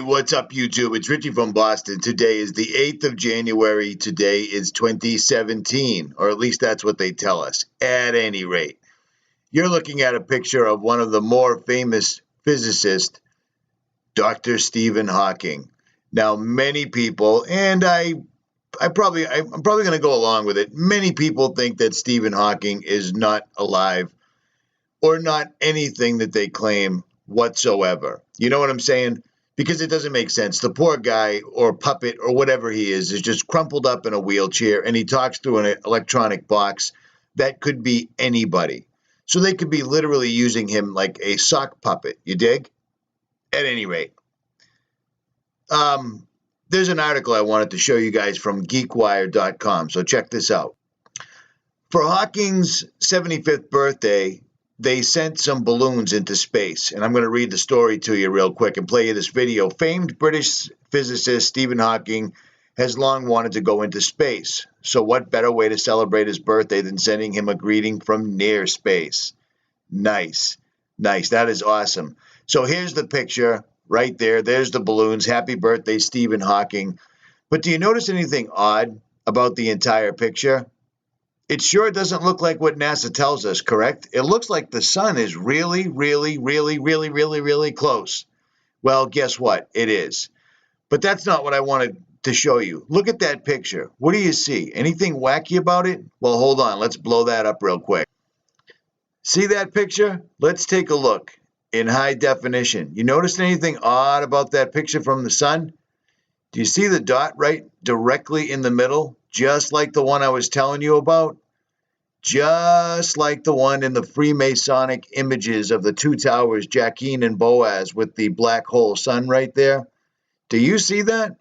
what's up, YouTube? It's Richie from Boston. Today is the 8th of January. Today is 2017, or at least that's what they tell us. At any rate, you're looking at a picture of one of the more famous physicists, Dr. Stephen Hawking. Now, many people, and I'm probably going to go along with it. Many people think that Stephen Hawking is not alive or not anything that they claim whatsoever. You know what I'm saying? Because it doesn't make sense. The poor guy or puppet or whatever he is just crumpled up in a wheelchair, and he talks through an electronic box that could be anybody. So they could be literally using him like a sock puppet. You dig? At any rate, there's an article I wanted to show you guys from geekwire.com. So check this out. For Hawking's 75th birthday, they sent some balloons into space, and I'm going to read the story to you real quick and play you this video. Famed British physicist Stephen Hawking has long wanted to go into space, so what better way to celebrate his birthday than sending him a greeting from near space? Nice. That is awesome. So here's the picture right there. There's the balloons. Happy birthday, Stephen Hawking. But do you notice anything odd about the entire picture? It sure doesn't look like what NASA tells us, correct? It looks like the sun is really close. Well, guess what? It is. But that's not what I wanted to show you. Look at that picture. What do you see? Anything wacky about it? Well, hold on. Let's blow that up real quick. See that picture? Let's take a look in high definition. You notice anything odd about that picture from the sun? Do you see the dot right directly in the middle? Just like the one I was telling you about? Just like the one in the Freemasonic images of the two towers, Jachin and Boaz, with the black hole sun right there. Do you see that?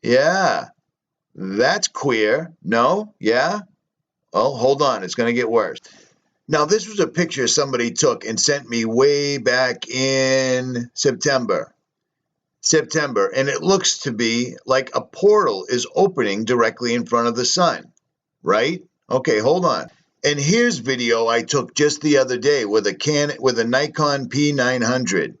Yeah. That's queer. No? Yeah? Well, hold on. It's going to get worse. Now, this was a picture somebody took and sent me way back in September, and it looks to be like a portal is opening directly in front of the sun, right? Okay, hold on. And here's video I took just the other day with a Nikon P900.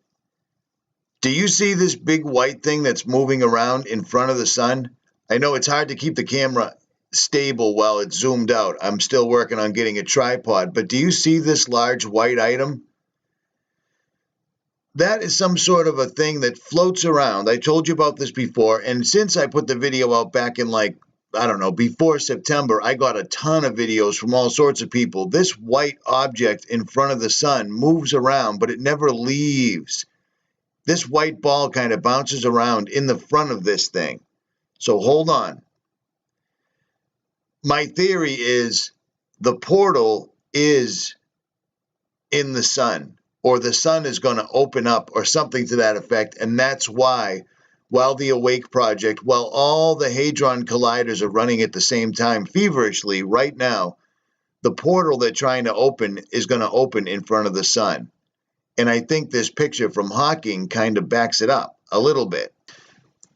Do you see this big white thing that's moving around in front of the sun? I know it's hard to keep the camera stable while it's zoomed out. I'm still working on getting a tripod, but do you see this large white item? That is some sort of a thing that floats around. I told you about this before, and since I put the video out back in before September, I got a ton of videos from all sorts of people. This white object in front of the sun moves around, but it never leaves. This white ball kind of bounces around in the front of this thing. So hold on. My theory is the portal is in the sun, or the sun is going to open up, or something to that effect, and that's why, while the Awake Project, while all the Hadron Colliders are running at the same time feverishly right now, the portal they're trying to open is going to open in front of the sun. And I think this picture from Hawking kind of backs it up a little bit.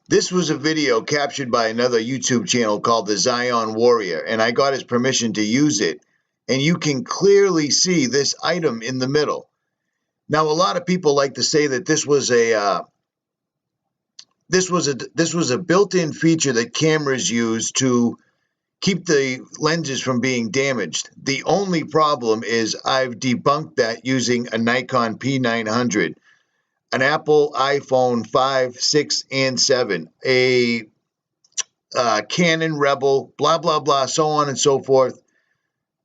This was a video captured by another YouTube channel called the Zion Warrior, and I got his permission to use it, and you can clearly see this item in the middle. Now, a lot of people like to say that this was a built-in feature that cameras use to keep the lenses from being damaged. The only problem is I've debunked that using a Nikon P900, an Apple iPhone 5, 6, and 7, a Canon Rebel, blah, blah, blah, so on and so forth.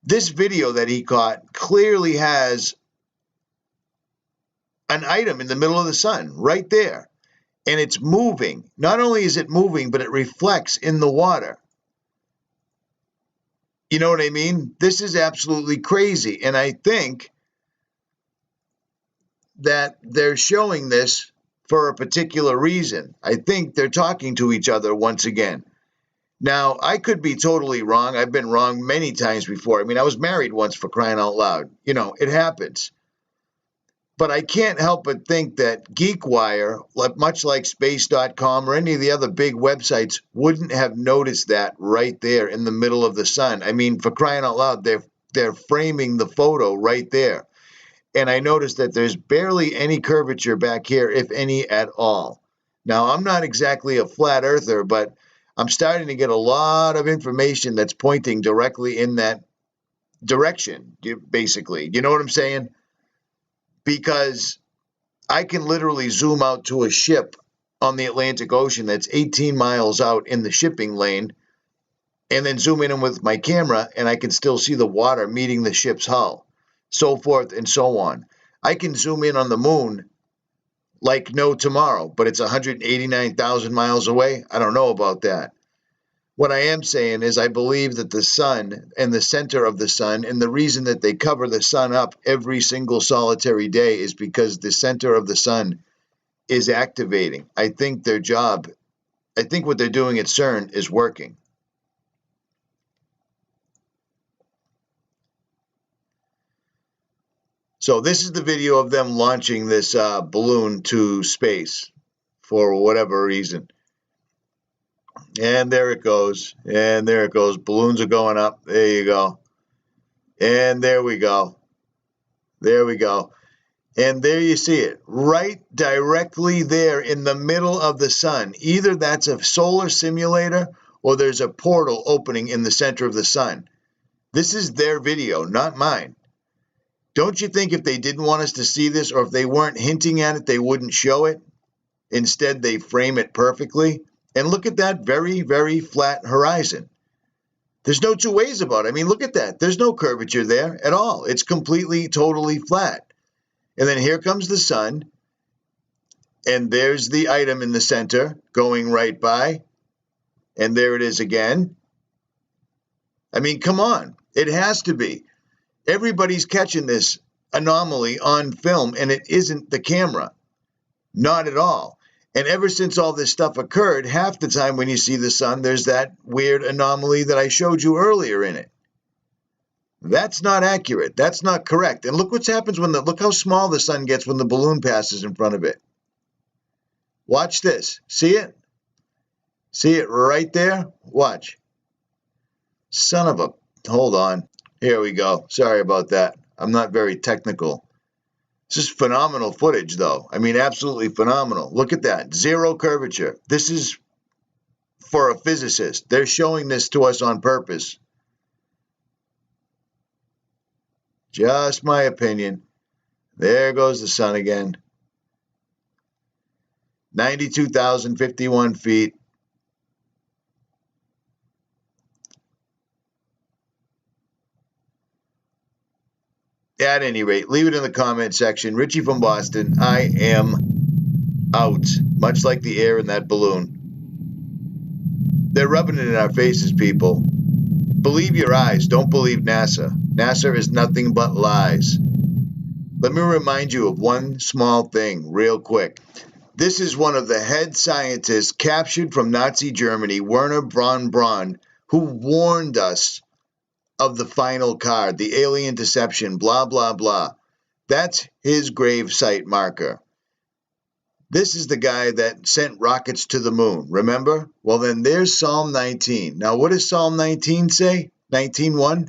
This video that he caught clearly has an item in the middle of the sun right there, and it's moving. Not only is it moving, but it reflects in the water. You know what I mean? This is absolutely crazy, and I think that they're showing this for a particular reason. I think they're talking to each other once again. Now, I could be totally wrong. I've been wrong many times before. I mean, I was married once, for crying out loud. You know, it happens. But I can't help but think that GeekWire, much like Space.com or any of the other big websites, wouldn't have noticed that right there in the middle of the sun. I mean, for crying out loud, they're framing the photo right there. and I noticed that there's barely any curvature back here, if any at all. Now, I'm not exactly a flat earther, but I'm starting to get a lot of information that's pointing directly in that direction, basically. You know what I'm saying? Because I can literally zoom out to a ship on the Atlantic Ocean that's 18 miles out in the shipping lane, and then zoom in with my camera, and I can still see the water meeting the ship's hull, so forth and so on. I can zoom in on the moon like no tomorrow, but it's 189,000 miles away. I don't know about that. What I am saying is I believe that the sun and the center of the sun, and the reason that they cover the sun up every single solitary day is because the center of the sun is activating. I think their job, I think what they're doing at CERN is working. So this is the video of them launching this balloon to space for whatever reason. And there it goes. And there it goes. Balloons are going up. There you go. And there we go. There we go. And there you see it, right directly there in the middle of the sun. Either that's a solar simulator or there's a portal opening in the center of the sun. This is their video, not mine. Don't you think if they didn't want us to see this, or if they weren't hinting at it, they wouldn't show it? Instead, they frame it perfectly. And look at that very, very flat horizon. There's no two ways about it. I mean, look at that. There's no curvature there at all. It's completely, totally flat. And then here comes the sun. And there's the item in the center going right by. And there it is again. I mean, come on. It has to be. Everybody's catching this anomaly on film, and it isn't the camera. Not at all. And ever since all this stuff occurred, half the time when you see the sun, there's that weird anomaly that I showed you earlier in it. That's not accurate. That's not correct. And look what happens when look how small the sun gets when the balloon passes in front of it. Watch this. See it? See it right there? Watch. Son of a... Hold on. Here we go. Sorry about that. I'm not very technical. This is phenomenal footage, though. I mean, absolutely phenomenal. Look at that. Zero curvature. This is for a physicist. They're showing this to us on purpose. Just my opinion. There goes the sun again. 92,051 feet. At any rate, leave it in the comment section. Richie from Boston, I am out. Much like the air in that balloon. They're rubbing it in our faces, people. Believe your eyes. Don't believe NASA. NASA is nothing but lies. Let me remind you of one small thing real quick. This is one of the head scientists captured from Nazi Germany, Werner von Braun, who warned us of the final card, the alien deception, blah, blah, blah. That's his grave site marker. This is the guy that sent rockets to the moon, remember? Well, then there's Psalm 19. Now, what does Psalm 19 say? 19:1?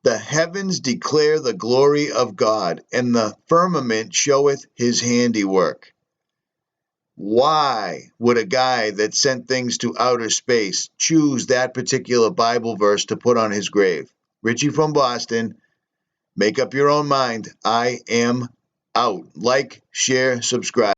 The heavens declare the glory of God, and the firmament showeth his handiwork. Why would a guy that sent things to outer space choose that particular Bible verse to put on his grave? Richie from Boston, make up your own mind. I am out. Like, share, subscribe.